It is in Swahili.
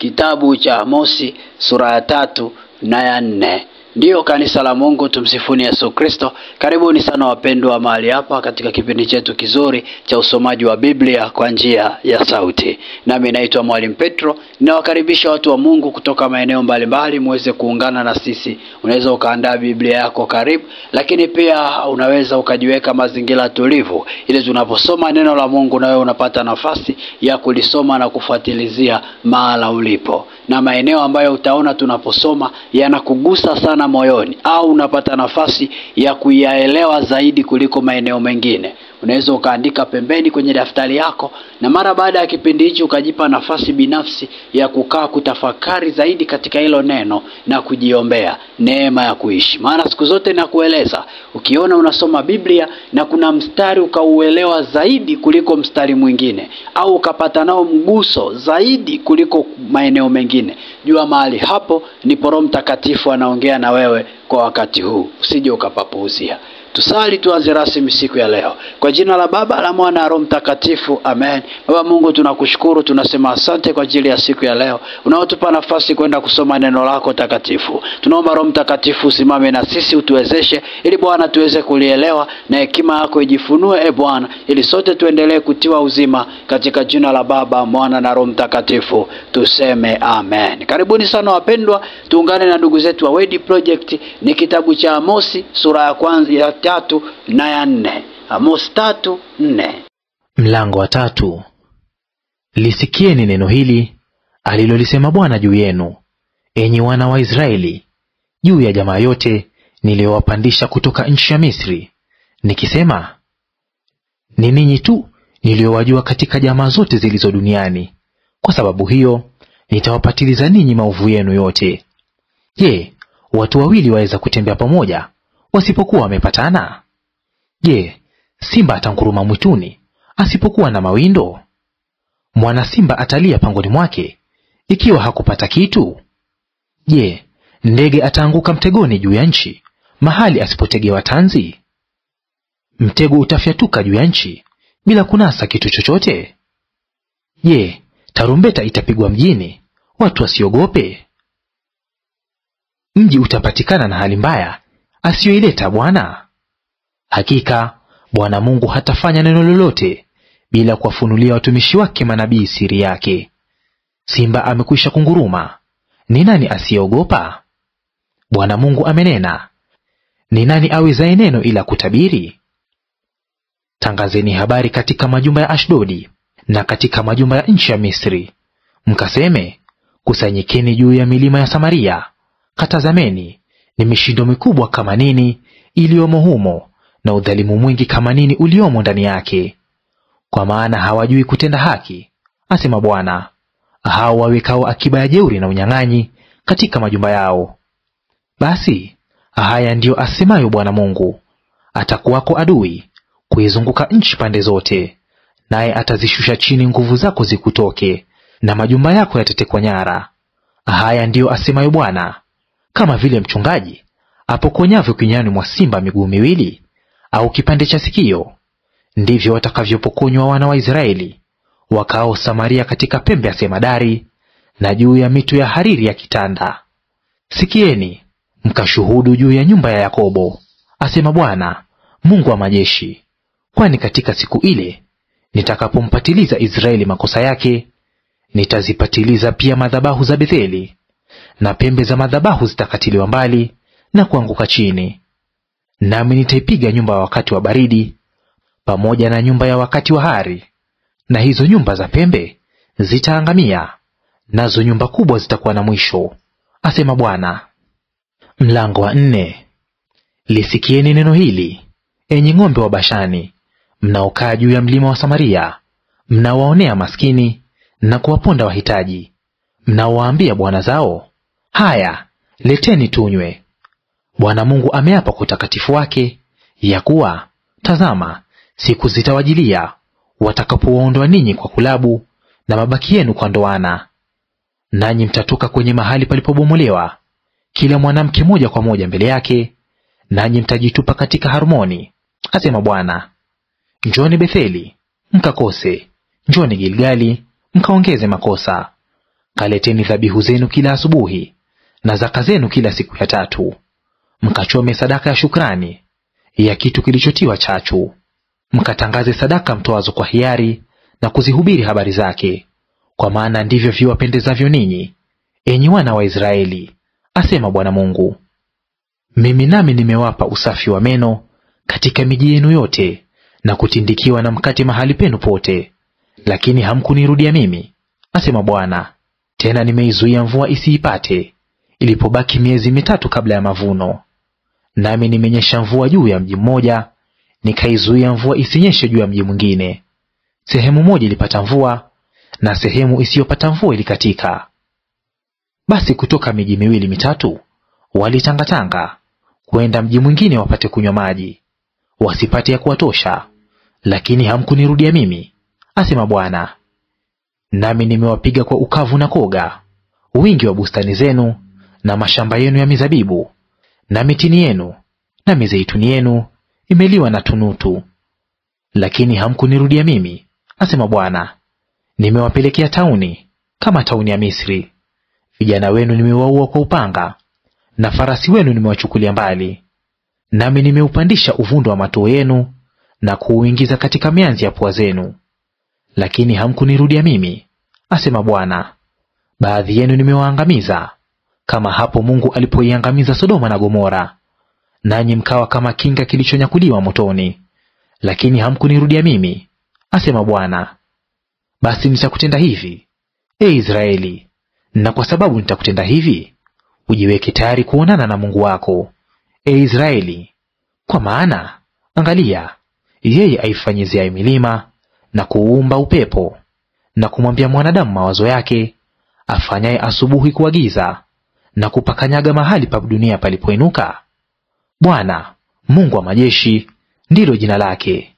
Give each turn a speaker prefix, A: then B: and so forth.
A: kitabu cha Amosi sura ya 3 na ya 4. Ndiyo kanisa la Mungu, tumsifuni Yesu Kristo. Karibuni sana wapendwa mahali hapa katika kipindi chetu kizuri cha usomaji wa Biblia kwa njia ya sauti. Nami naitwa Mwalimu Petro. Ninawakaribisha watu wa Mungu kutoka maeneo mbalimbali muweze kuungana na sisi. Unaweza ukaandaa Biblia yako karibu, lakini pia unaweza ukajiweka mazingira tulivu ili tunaposoma neno la Mungu na wewe unapata nafasi ya kulisoma na kufuatilizia mahala ulipo. Na maeneo ambayo utaona tunaposoma yanakugusa sana moyoni, au unapata nafasi ya kuyaelewa zaidi kuliko maeneo mengine, unaweza ukaandika pembeni kwenye daftari yako, na mara baada ya kipindi hicho ukajipa nafasi binafsi ya kukaa kutafakari zaidi katika hilo neno na kujiombea neema ya kuishi. Maana siku zote nakueleza, ukiona unasoma Biblia na kuna mstari ukauelewa zaidi kuliko mstari mwingine, au ukapata nao mguso zaidi kuliko maeneo mengine, jua mahali hapo ni Roho Mtakatifu anaongea na wewe kwa wakati huu. Usije ukapapuuzia. Tusali tuanze rasmi siku ya leo. Kwa jina la Baba, la Mwana na Roho Mtakatifu, amen. Baba Mungu, tunakushukuru, tunasema asante kwa ajili ya siku ya leo unaotupa nafasi kwenda kusoma neno lako takatifu. Tunaomba Roho Mtakatifu usimame na sisi, utuwezeshe ili Bwana tuweze kulielewa na hekima yako ijifunue Bwana, ili sote tuendelee kutiwa uzima, katika jina la Baba, Mwana na Roho Mtakatifu tuseme amen. Karibuni sana wapendwa, tuungane na ndugu zetu wa Word Project. Ni kitabu cha Amosi sura ya 3 na ya 4. Amosi 3:4.
B: Mlango wa 3. Lisikieni neno hili alilolisema Bwana juu yenu, enyi wana wa Israeli, juu ya jamaa yote niliyowapandisha kutoka nchi ya Misri, nikisema, ni ninyi tu niliyowajua katika jamaa zote zilizo duniani. Kwa sababu hiyo nitawapatiliza ninyi maovu yenu yote. Je, watu wawili waweza kutembea pamoja wasipokuwa wamepatana? Je, simba atanguruma mwituni asipokuwa na mawindo? Mwana simba atalia pangoni mwake ikiwa hakupata kitu? Je, ndege ataanguka mtegoni juu ya nchi mahali asipotegewa tanzi? Mtego utafyatuka juu ya nchi bila kunasa kitu chochote? Je, tarumbeta itapigwa mjini watu wasiogope? Mji utapatikana na hali mbaya asiyoileta Bwana? Hakika Bwana Mungu hatafanya neno lolote bila kuwafunulia watumishi wake manabii siri yake. Simba amekwisha kunguruma, ni nani asiyeogopa? Bwana Mungu amenena, ni nani awezaye neno ila kutabiri? Tangazeni habari katika majumba ya Ashdodi na katika majumba ya nchi ya Misri, mkaseme, kusanyikeni juu ya milima ya Samaria, katazameni, ni mishindo mikubwa kama nini iliyomo humo, na udhalimu mwingi kama nini uliomo ndani yake. Kwa maana hawajui kutenda haki, asema Bwana, hao wawekao akiba ya jeuri na unyang'anyi katika majumba yao. Basi haya ndiyo asemayo Bwana Mungu, atakuwako adui kuizunguka nchi pande zote, naye atazishusha chini nguvu zako zikutoke, na majumba yako yatatekwa nyara. Haya ndiyo asemayo Bwana, kama vile mchungaji apokonyavyo kinywani mwa simba miguu miwili au kipande cha sikio, ndivyo watakavyopokonywa wana wa Israeli wakao Samaria katika pembe ya semadari na juu ya mito ya hariri ya kitanda. Sikieni mkashuhudu juu ya nyumba ya Yakobo, asema Bwana Mungu wa majeshi, kwani katika siku ile nitakapompatiliza Israeli makosa yake, nitazipatiliza pia madhabahu za Betheli, na pembe za madhabahu zitakatiliwa mbali na kuanguka chini. Nami nitaipiga nyumba ya wakati wa baridi pamoja na nyumba ya wakati wa hari, na hizo nyumba za pembe zitaangamia, nazo nyumba kubwa zitakuwa na mwisho, asema Bwana. Mlango wa 4. Lisikieni neno hili, enyi ng'ombe wa Bashani, mnaokaa juu ya mlima wa Samaria, mnaowaonea maskini na kuwaponda wahitaji, mnaowaambia bwana zao, haya, leteni tunywe. Bwana Mungu ameapa kwa utakatifu wake ya kuwa, tazama, siku zitawajilia watakapowaondoa ninyi kwa kulabu na mabaki yenu kwa ndoana. Nanyi mtatoka kwenye mahali palipobomolewa, kila mwanamke moja kwa moja mbele yake, nanyi mtajitupa katika Harmoni, asema Bwana. Njoni Betheli mkakose, njoni Gilgali mkaongeze makosa. kaleteni dhabihu zenu kila asubuhi, na zaka zenu kila siku ya tatu. Mkachome sadaka ya shukrani ya kitu kilichotiwa chachu. Mkatangaze sadaka mtoazo kwa hiari, na kuzihubiri habari zake, kwa maana ndivyo viwapendezavyo ninyi, enyi wana wa Israeli, asema Bwana Mungu. Mimi nami nimewapa usafi wa meno katika miji yenu yote, na kutindikiwa na mkate mahali penu pote, lakini hamkunirudia mimi, asema Bwana. Tena nimeizuia mvua isiipate, ilipobaki miezi 3 kabla ya mavuno. Nami nimenyesha mvua juu ya mji mmoja, nikaizuia mvua isinyeshe juu ya mji mwingine. Sehemu moja ilipata mvua, na sehemu isiyopata mvua ilikatika. Basi kutoka miji 2-3 walitangatanga kwenda mji mwingine wapate kunywa maji, wasipate ya kuwatosha, lakini hamkunirudia mimi, asema Bwana. Nami nimewapiga kwa ukavu na koga, wingi wa bustani zenu na mashamba yenu ya mizabibu, na mitini yenu na mizeituni yenu imeliwa na tunutu. Lakini hamkunirudia mimi, asema Bwana. Nimewapelekea tauni kama tauni ya Misri. Vijana wenu nimewaua kwa upanga, na farasi wenu nimewachukulia mbali. Nami nimeupandisha uvundo wa matoo yenu, na kuuingiza katika mianzi ya pua zenu. Lakini hamkunirudia mimi, asema Bwana. Baadhi yenu nimewaangamiza, kama hapo Mungu alipoiangamiza Sodoma na Gomora, nanyi mkawa kama kinga kilichonyakuliwa motoni. Lakini hamkunirudia mimi, asema Bwana. Basi nitakutenda hivi, Israeli, na kwa sababu nitakutenda hivi, ujiweke tayari kuonana na Mungu wako, Israeli. Kwa maana angalia, yeye aifanyiziaye milima na kuumba upepo, na kumwambia mwanadamu mawazo yake, afanyaye asubuhi kuagiza na kupakanyaga mahali pa dunia palipoinuka, Bwana Mungu wa majeshi ndilo jina lake.